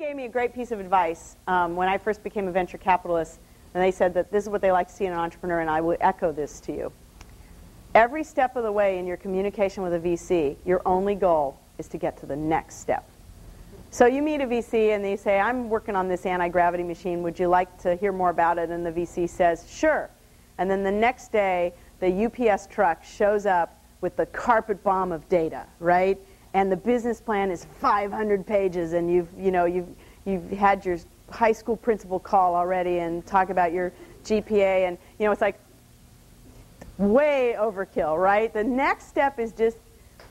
gave me a great piece of advice when I first became a venture capitalist, and they said that this is what they like to see in an entrepreneur, and I will echo this to you. Every step of the way in your communication with a VC, your only goal is to get to the next step. So you meet a VC and they say, I'm working on this anti-gravity machine. Would you like to hear more about it? And the VC says, sure. And then the next day, the UPS truck shows up with the carpet bomb of data, right? And the business plan is 500 pages, and you've had your high school principal call already and talk about your GPA, and it's like way overkill, right? The next step is just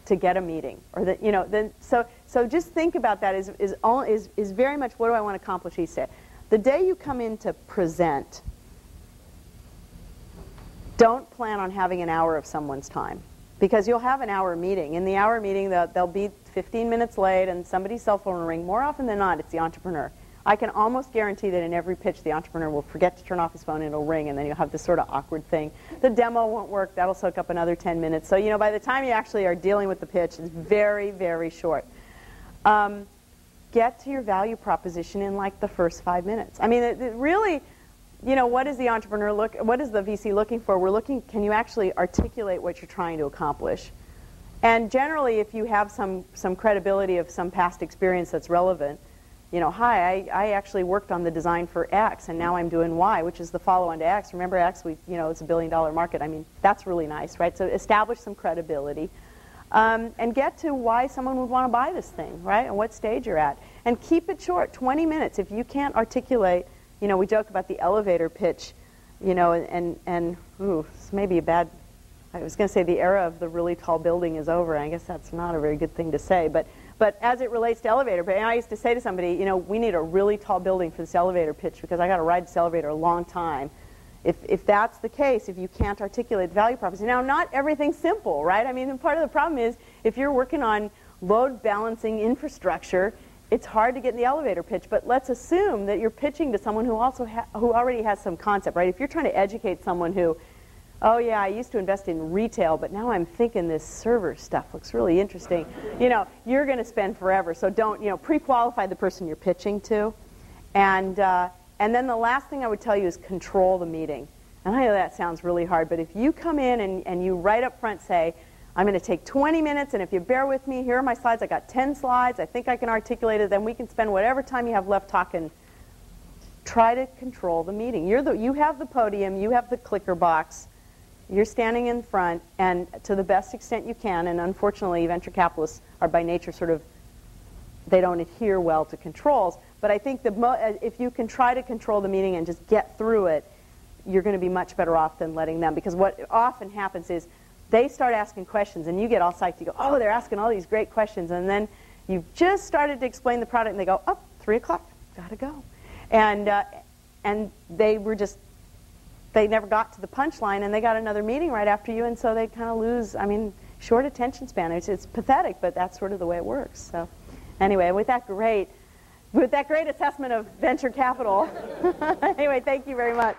to get a meeting, or so just think about that is very much what do I want to accomplish each day. The day you come in to present, don't plan on having an hour of someone's time, because you'll have an hour meeting. In the hour meeting, they'll be 15 minutes late, and somebody's cell phone will ring. More often than not, it's the entrepreneur. I can almost guarantee that in every pitch, the entrepreneur will forget to turn off his phone, and it'll ring, and then you'll have this sort of awkward thing. The demo won't work. That'll soak up another 10 minutes. So, by the time you actually are dealing with the pitch, it's very, very short. Get to your value proposition in like the first 5 minutes. I mean, it really, what is the entrepreneur what is the VC looking for? We're looking, can you actually articulate what you're trying to accomplish? And generally, if you have some credibility of some past experience that's relevant, hi, I actually worked on the design for X, and now I'm doing Y, which is the follow-on to X. Remember X, it's a $1 billion market. I mean, that's really nice, right? So establish some credibility. And get to why someone would want to buy this thing, right? And what stage you're at. And keep it short, 20 minutes. If you can't articulate, we joke about the elevator pitch, and it's maybe a bad, I was going to say the era of the really tall building is over. I guess that's not a very good thing to say. But as it relates to elevator pitch, and I used to say to somebody, we need a really tall building for this elevator pitch because I got to ride this elevator a long time. If that's the case, if you can't articulate the value proposition. Now, not everything's simple, right? I mean, part of the problem is if you're working on load balancing infrastructure, it's hard to get in the elevator pitch. But let's assume that you're pitching to someone who already has some concept, right? If you're trying to educate someone who, oh yeah, I used to invest in retail, but now I'm thinking this server stuff looks really interesting. You're going to spend forever. So don't, pre-qualify the person you're pitching to. And then the last thing I would tell you is control the meeting. And I know that sounds really hard, but if you come in and you right up front say, I'm going to take 20 minutes, and if you bear with me, here are my slides. I got 10 slides. I think I can articulate it. Then we can spend whatever time you have left talking. Try to control the meeting. You have the podium. You have the clicker box. You're standing in front, and to the best extent you can, and unfortunately venture capitalists are by nature they don't adhere well to controls. But I think if you can try to control the meeting and just get through it, you're going to be much better off than letting them. Because what often happens is they start asking questions, and you get all psyched. You go, oh, they're asking all these great questions. And then you've just started to explain the product, and they go, oh, 3 o'clock, got to go. And they never got to the punchline, and they got another meeting right after you, and so they kind of lose, short attention span. It's pathetic, but that's sort of the way it works. So anyway, with that great assessment of venture capital, anyway, thank you very much.